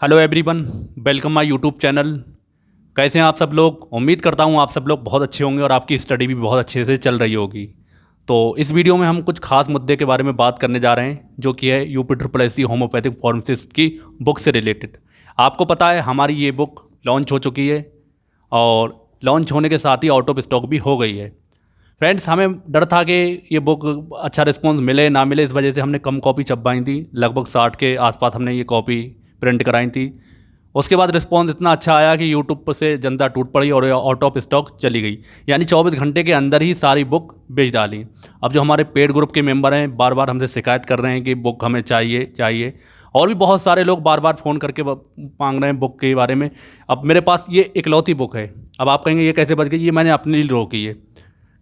Hello everyone, welcome my YouTube channel. कैसे हैं आप सब लोग? उम्मीद करता हूं आप सब लोग बहुत अच्छे होंगे और आपकी स्टडी भी बहुत अच्छे से चल रही होगी। तो इस वीडियो में हम कुछ खास मुद्दे के बारे में बात करने जा रहे हैं, जो कि है UP triple S C homeopathic pharmacist की बुक से रिलेटेड। आपको पता है हमारी ये बुक लॉन्च हो चुकी है और लॉन्च होने के साथ ही आउट ऑफ स्टॉक भी हो गई है। फ्रेंड्स, हमें डर था कि ये बुक अच्छा रिस्पॉन्स मिले ना मिले, इस वजह से हमने कम कॉपी छपवाई थी। लगभग 60 के आसपास हमने ये कॉपी प्रिंट कराई थी। उसके बाद रिस्पॉन्स इतना अच्छा आया कि यूट्यूब पर से जनता टूट पड़ी और आउट ऑफ स्टॉक चली गई। यानी 24 घंटे के अंदर ही सारी बुक बेच डाली। अब जो हमारे पेड ग्रुप के मेंबर हैं बार बार हमसे शिकायत कर रहे हैं कि बुक हमें चाहिए चाहिए, और भी बहुत सारे लोग बार बार फ़ोन करके मांग रहे हैं बुक के बारे में। अब मेरे पास ये इकलौती बुक है। अब आप कहेंगे ये कैसे बच गई? ये मैंने अपने लिए रोकी है,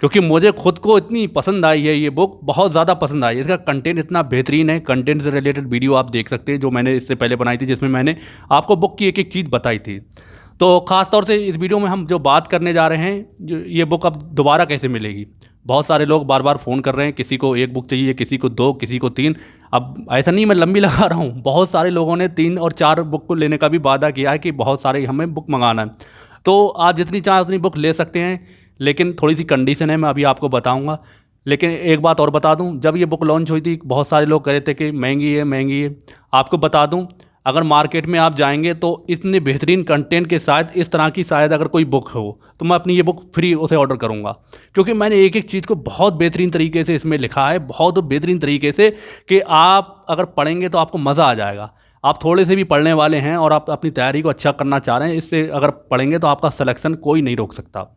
क्योंकि मुझे खुद को इतनी पसंद आई है ये बुक, बहुत ज़्यादा पसंद आई है। इसका कंटेंट इतना बेहतरीन है। कंटेंट से रिलेटेड वीडियो आप देख सकते हैं जो मैंने इससे पहले बनाई थी, जिसमें मैंने आपको बुक की एक एक चीज़ बताई थी। तो ख़ास तौर से इस वीडियो में हम जो बात करने जा रहे हैं, जो ये बुक अब दोबारा कैसे मिलेगी। बहुत सारे लोग बार बार फ़ोन कर रहे हैं, किसी को एक बुक चाहिए, किसी को दो, किसी को तीन। अब ऐसा नहीं मैं लंबी लगा रहा हूँ, बहुत सारे लोगों ने 3 और 4 बुक को लेने का भी वादा किया है कि बहुत सारे हमें बुक मंगाना है। तो आप जितनी चाहें उतनी बुक ले सकते हैं, लेकिन थोड़ी सी कंडीशन है, मैं अभी आपको बताऊंगा। लेकिन एक बात और बता दूं, जब ये बुक लॉन्च हुई थी बहुत सारे लोग कह रहे थे कि महंगी है महंगी है। आपको बता दूं, अगर मार्केट में आप जाएंगे तो इतने बेहतरीन कंटेंट के साथ इस तरह की शायद अगर कोई बुक हो तो मैं अपनी ये बुक फ्री उसे ऑर्डर करूंगा, क्योंकि मैंने एक एक चीज़ को बहुत बेहतरीन तरीके से इसमें लिखा है, बहुत बेहतरीन तरीके से कि आप अगर पढ़ेंगे तो आपको मज़ा आ जाएगा। आप थोड़े से भी पढ़ने वाले हैं और आप अपनी तैयारी को अच्छा करना चाह रहे हैं, इससे अगर पढ़ेंगे तो आपका सिलेक्शन कोई नहीं रोक सकता।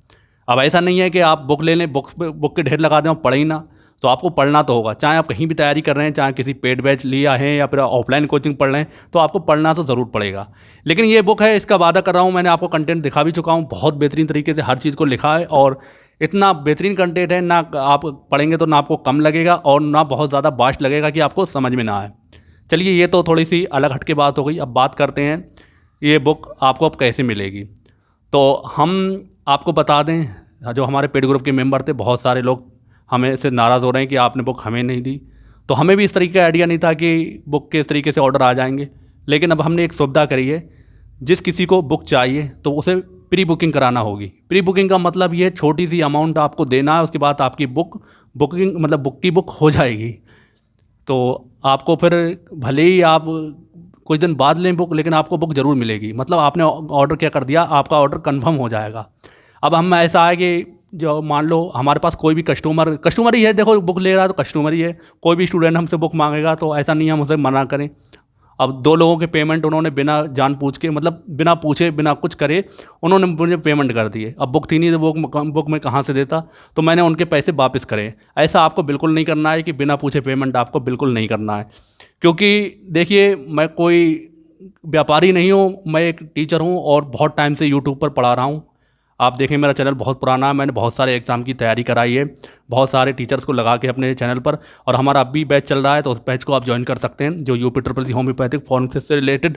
अब ऐसा नहीं है कि आप बुक ले लें, बुक के ढेर लगा दें और पढ़े ही ना। तो आपको पढ़ना तो होगा, चाहे आप कहीं भी तैयारी कर रहे हैं, चाहे किसी पेड बैच लिया है या फिर ऑफलाइन कोचिंग पढ़ रहे हैं, तो आपको पढ़ना तो ज़रूर पड़ेगा। लेकिन ये बुक है, इसका वादा कर रहा हूँ, मैंने आपको कंटेंट दिखा भी चुका हूँ, बहुत बेहतरीन तरीके से हर चीज़ को लिखा है और इतना बेहतरीन कंटेंट है ना, आप पढ़ेंगे तो ना आपको कम लगेगा और ना बहुत ज़्यादा बास्ट लगेगा कि आपको समझ में ना आए। चलिए, ये तो थोड़ी सी अलग हट के बात हो गई। अब बात करते हैं ये बुक आपको अब कैसे मिलेगी। तो हम आपको बता दें, जो हमारे पेड ग्रुप के मेंबर थे, बहुत सारे लोग हमें से नाराज़ हो रहे हैं कि आपने बुक हमें नहीं दी। तो हमें भी इस तरीके का आइडिया नहीं था कि बुक के इस तरीके से ऑर्डर आ जाएंगे। लेकिन अब हमने एक सुविधा करी है, जिस किसी को बुक चाहिए तो उसे प्री बुकिंग कराना होगी। प्री बुकिंग का मतलब ये छोटी सी अमाउंट आपको देना है, उसके बाद आपकी बुकिंग मतलब बुक की बुक हो जाएगी। तो आपको फिर भले ही आप कुछ दिन बाद लें बुक, लेकिन आपको बुक ज़रूर मिलेगी। मतलब आपने ऑर्डर क्या कर दिया, आपका ऑर्डर कंफर्म हो जाएगा। अब हम ऐसा है कि जो मान लो हमारे पास कोई भी कस्टमर ही है, देखो बुक ले रहा है तो कस्टमर ही है। कोई भी स्टूडेंट हमसे बुक मांगेगा तो ऐसा नहीं हम उसे मना करें। अब 2 लोगों के पेमेंट उन्होंने बिना जान पूछ के, मतलब बिना पूछे बिना कुछ करे उन्होंने मुझे पेमेंट कर दिए। अब बुक थी नहीं तो बुक मैं कहाँ से देता, तो मैंने उनके पैसे वापस करे। ऐसा आपको बिल्कुल नहीं करना है कि बिना पूछे पेमेंट आपको बिल्कुल नहीं करना है। क्योंकि देखिए, मैं कोई व्यापारी नहीं हूँ, मैं एक टीचर हूँ और बहुत टाइम से यूट्यूब पर पढ़ा रहा हूँ। आप देखें, मेरा चैनल बहुत पुराना है, मैंने बहुत सारे एग्ज़ाम की तैयारी कराई है, बहुत सारे टीचर्स को लगा के अपने चैनल पर। और हमारा अब भी बैच चल रहा है, तो उस बैच को आप ज्वाइन कर सकते हैं, जो UP triple C homeopathic pharmacist से रिलेटेड।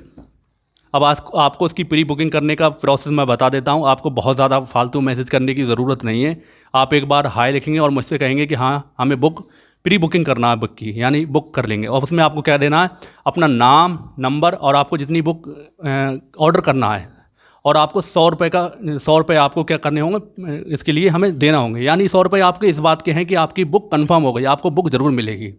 अब आज आपको इसकी प्री बुकिंग करने का प्रोसेस मैं बता देता हूँ। आपको बहुत ज़्यादा फालतू मैसेज करने की ज़रूरत नहीं है। आप एक बार हाय लिखेंगे और मुझसे कहेंगे कि हाँ हमें प्री बुकिंग करना है बुक की, यानी बुक कर लेंगे। और उसमें आपको क्या देना है, अपना नाम, नंबर और आपको जितनी बुक ऑर्डर करना है, और आपको 100 रुपये आपको क्या करने होंगे, इसके लिए हमें देना होंगे। यानी 100 रुपये आपके इस बात के हैं कि आपकी बुक कंफर्म हो गई, आपको बुक ज़रूर मिलेगी।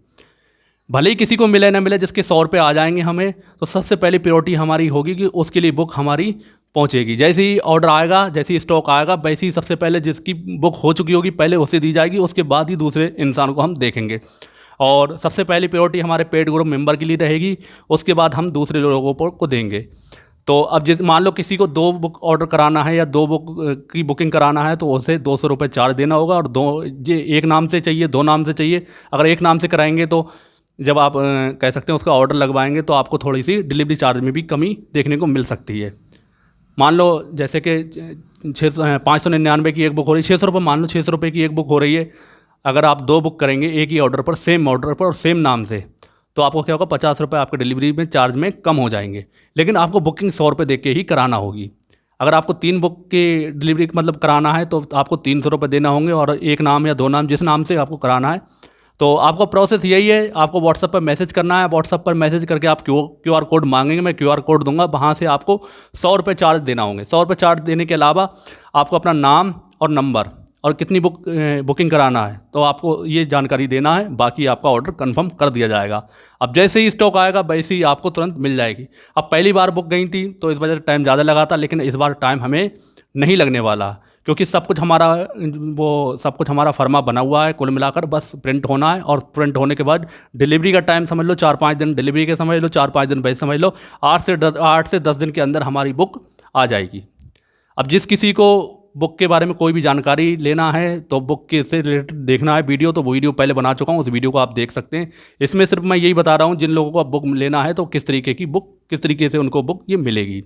भले ही किसी को मिले ना मिले, जिसके 100 रुपये आ जाएंगे हमें, तो सबसे पहले प्रायोरिटी हमारी होगी कि उसके लिए बुक हमारी पहुंचेगी। जैसे ही ऑर्डर आएगा, जैसे ही स्टॉक आएगा, वैसे ही सबसे पहले जिसकी बुक हो चुकी होगी पहले उसे दी जाएगी, उसके बाद ही दूसरे इंसान को हम देखेंगे। और सबसे पहली प्रायोरिटी हमारे पेड ग्रुप मेंबर के लिए रहेगी, उसके बाद हम दूसरे लोगों को देंगे। तो अब जिस मान लो किसी को 2 बुक ऑर्डर कराना है या 2 बुक की बुकिंग कराना है, तो उसे 200 रुपये चार्ज देना होगा। और एक नाम से चाहिए, 2 नाम से चाहिए। अगर एक नाम से कराएंगे तो जब आप कह सकते हैं उसका ऑर्डर लगवाएंगे, तो आपको थोड़ी सी डिलीवरी चार्ज में भी कमी देखने को मिल सकती है। मान लो जैसे कि 599 की एक बुक हो रही है, 600 रुपये, मान लो 600 रुपये की एक बुक हो रही है। अगर आप 2 बुक करेंगे एक ही ऑर्डर पर, सेम ऑर्डर पर और सेम नाम से, तो आपको क्या होगा, 50 रुपये आपके डिलीवरी में चार्ज में कम हो जाएंगे। लेकिन आपको बुकिंग 100 रुपये दे के ही कराना होगी। अगर आपको 3 बुक की डिलीवरी मतलब कराना है तो आपको 300 रुपये देना होंगे, और एक नाम या 2 नाम जिस नाम से आपको कराना है तो आपका प्रोसेस यही है, आपको व्हाट्सएप पर मैसेज करना है। व्हाट्सएप पर मैसेज करके आप क्यूआर कोड मांगेंगे, मैं क्यूआर कोड दूंगा, वहाँ से आपको 100 रुपये चार्ज देना होंगे। 100 रुपये चार्ज देने के अलावा आपको अपना नाम और नंबर और कितनी बुकिंग कराना है तो आपको ये जानकारी देना है, बाकी आपका ऑर्डर कंफर्म कर दिया जाएगा। अब जैसे ही स्टॉक आएगा वैसे ही आपको तुरंत मिल जाएगी। अब पहली बार बुक गई थी तो इस वजह से टाइम ज़्यादा लगा था, लेकिन इस बार टाइम हमें नहीं लगने वाला, क्योंकि सब कुछ हमारा फर्मा बना हुआ है। कुल मिलाकर बस प्रिंट होना है, और प्रिंट होने के बाद डिलीवरी का टाइम समझ लो 4-5 दिन डिलीवरी के समझ लो, 4-5 दिन वैसे समझ लो, 8 से 10 दिन के अंदर हमारी बुक आ जाएगी। अब जिस किसी को बुक के बारे में कोई भी जानकारी लेना है तो बुक के से रिलेटेड देखना है वीडियो, तो वो वीडियो पहले बना चुका हूँ, उस वीडियो को आप देख सकते हैं। इसमें सिर्फ मैं यही बता रहा हूँ जिन लोगों को बुक लेना है तो किस तरीके से उनको बुक ये मिलेगी।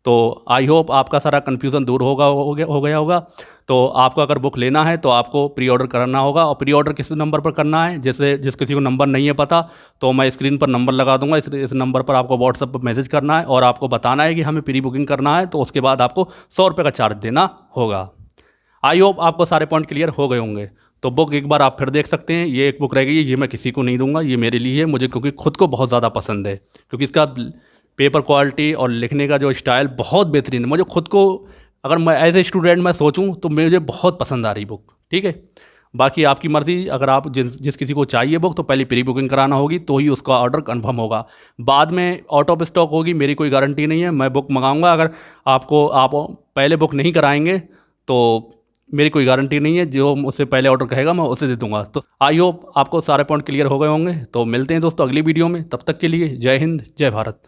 तो आई होप आपका सारा कन्फ्यूज़न दूर हो गया होगा। तो आपको अगर बुक लेना है तो आपको प्री ऑर्डर करना होगा, और प्री ऑर्डर किस नंबर पर करना है, जैसे जिस किसी को नंबर नहीं है पता तो मैं स्क्रीन पर नंबर लगा दूंगा, इस नंबर पर आपको व्हाट्सएप पर मैसेज करना है और आपको बताना है कि हमें प्री बुकिंग करना है, तो उसके बाद आपको 100 रुपये का चार्ज देना होगा। आई होप आपको सारे पॉइंट क्लियर हो गए होंगे। तो बुक एक बार आप फिर देख सकते हैं। ये एक बुक रह गई है, ये मैं किसी को नहीं दूंगा, ये मेरे लिए है, मुझे क्योंकि खुद को बहुत ज़्यादा पसंद है, क्योंकि इसका पेपर क्वालिटी और लिखने का जो स्टाइल बहुत बेहतरीन है। मुझे खुद को, अगर मैं एज ए स्टूडेंट मैं सोचूं तो मुझे बहुत पसंद आ रही बुक। ठीक है, बाकी आपकी मर्ज़ी। अगर आप जिस किसी को चाहिए बुक तो पहले प्री बुकिंग कराना होगी तो ही उसका ऑर्डर कंफर्म होगा। बाद में आउट ऑफ स्टॉक होगी, मेरी कोई गारंटी नहीं है। मैं बुक मंगाऊंगा, अगर आप पहले बुक नहीं कराएंगे तो मेरी कोई गारंटी नहीं है, जो मुझसे पहले ऑर्डर कहेगा मैं उसे दे दूंगा। तो आई होप आपको सारे पॉइंट क्लियर हो गए होंगे। तो मिलते हैं दोस्तों अगली वीडियो में, तब तक के लिए जय हिंद जय भारत।